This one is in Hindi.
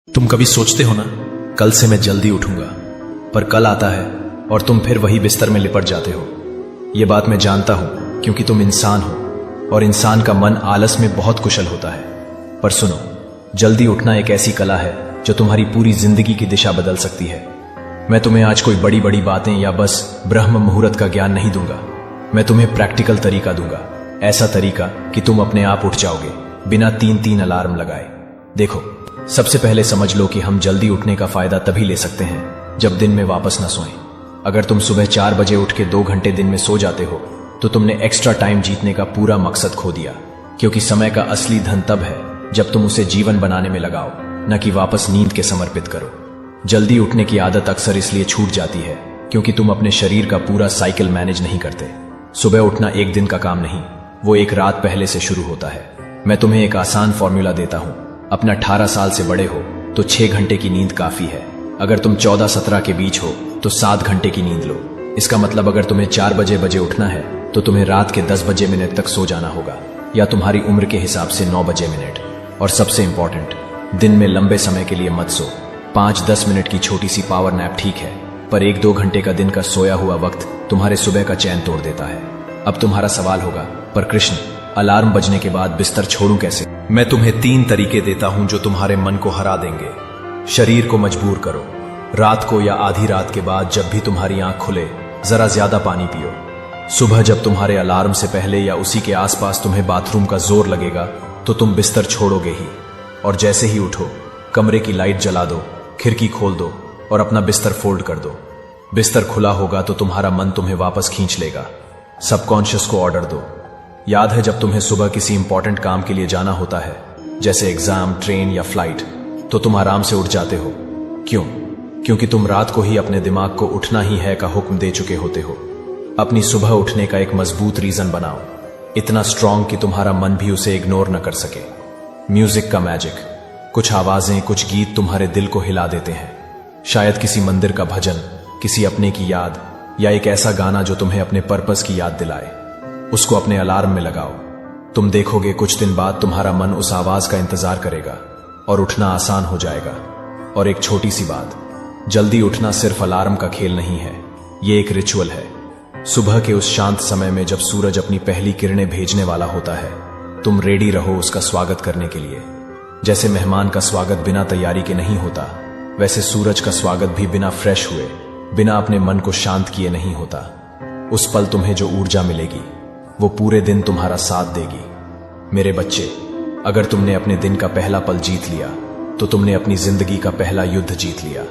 तुम कभी सोचते हो ना, कल से मैं जल्दी उठूंगा, पर कल आता है और तुम फिर वही बिस्तर में लिपट जाते हो। ये बात मैं जानता हूं क्योंकि तुम इंसान हो और इंसान का मन आलस में बहुत कुशल होता है। पर सुनो, जल्दी उठना एक ऐसी कला है जो तुम्हारी पूरी जिंदगी की दिशा बदल सकती है। मैं तुम्हें आज कोई बड़ी बड़ी बातें या बस ब्रह्म मुहूर्त का ज्ञान नहीं दूंगा। मैं तुम्हें प्रैक्टिकल तरीका दूंगा, ऐसा तरीका कि तुम अपने आप उठ जाओगे बिना 3-3 अलार्म लगाए। देखो, सबसे पहले समझ लो कि हम जल्दी उठने का फायदा तभी ले सकते हैं जब दिन में वापस न सोएं। अगर तुम सुबह 4 बजे उठ के 2 घंटे दिन में सो जाते हो तो तुमने एक्स्ट्रा टाइम जीतने का पूरा मकसद खो दिया, क्योंकि समय का असली धन तब है जब तुम उसे जीवन बनाने में लगाओ, न कि वापस नींद के समर्पित करो। जल्दी उठने की आदत अक्सर इसलिए छूट जाती है क्योंकि तुम अपने शरीर का पूरा साइकिल मैनेज नहीं करते। सुबह उठना एक दिन का काम नहीं, वो एक रात पहले से शुरू होता है। मैं तुम्हें एक आसान फॉर्मूला देता हूं। अपना 18 साल से बड़े हो तो 6 घंटे की नींद काफी है। अगर तुम 14-17 के बीच हो तो 7 घंटे की नींद लो। इसका मतलब अगर तुम्हें 4 बजे उठना है तो तुम्हें रात के 10 बजे मिनट तक सो जाना होगा, या तुम्हारी उम्र के हिसाब से 9 बजे मिनट। और सबसे इंपॉर्टेंट, दिन में लंबे समय के लिए मत सो। 5-10 मिनट की छोटी सी पावर नैप ठीक है, पर 1-2 घंटे का दिन का सोया हुआ वक्त तुम्हारे सुबह का चैन तोड़ देता है। अब तुम्हारा सवाल होगा, पर कृष्ण, अलार्म बजने के बाद बिस्तर छोड़ूं कैसे? मैं तुम्हें 3 तरीके देता हूं जो तुम्हारे मन को हरा देंगे। शरीर को मजबूर करो। रात को या आधी रात के बाद जब भी तुम्हारी आंख खुले, जरा ज्यादा पानी पियो। सुबह जब तुम्हारे अलार्म से पहले या उसी के आसपास तुम्हें बाथरूम का जोर लगेगा तो तुम बिस्तर छोड़ोगे ही। और जैसे ही उठो, कमरे की लाइट जला दो, खिड़की खोल दो और अपना बिस्तर फोल्ड कर दो। बिस्तर खुला होगा तो तुम्हारा मन तुम्हें वापस खींच लेगा। सबकॉन्शियस को ऑर्डर दो। याद है जब तुम्हें सुबह किसी इंपॉर्टेंट काम के लिए जाना होता है, जैसे एग्जाम, ट्रेन या फ्लाइट, तो तुम आराम से उठ जाते हो। क्यों? क्योंकि तुम रात को ही अपने दिमाग को उठना ही है का हुक्म दे चुके होते हो। अपनी सुबह उठने का एक मजबूत रीजन बनाओ, इतना स्ट्रांग कि तुम्हारा मन भी उसे इग्नोर न कर सके। म्यूजिक का मैजिक। कुछ आवाजें, कुछ गीत तुम्हारे दिल को हिला देते हैं। शायद किसी मंदिर का भजन, किसी अपने की याद, या एक ऐसा गाना जो तुम्हें अपने पर्पस की याद दिलाए। उसको अपने अलार्म में लगाओ। तुम देखोगे कुछ दिन बाद तुम्हारा मन उस आवाज का इंतजार करेगा और उठना आसान हो जाएगा। और एक छोटी सी बात, जल्दी उठना सिर्फ अलार्म का खेल नहीं है, ये एक रिचुअल है। सुबह के उस शांत समय में जब सूरज अपनी पहली किरणें भेजने वाला होता है, तुम रेडी रहो उसका स्वागत करने के लिए। जैसे मेहमान का स्वागत बिना तैयारी के नहीं होता, वैसे सूरज का स्वागत भी बिना फ्रेश हुए, बिना अपने मन को शांत किए नहीं होता। उस पल तुम्हें जो ऊर्जा मिलेगी वो पूरे दिन तुम्हारा साथ देगी। मेरे बच्चे, अगर तुमने अपने दिन का पहला पल जीत लिया तो तुमने अपनी जिंदगी का पहला युद्ध जीत लिया।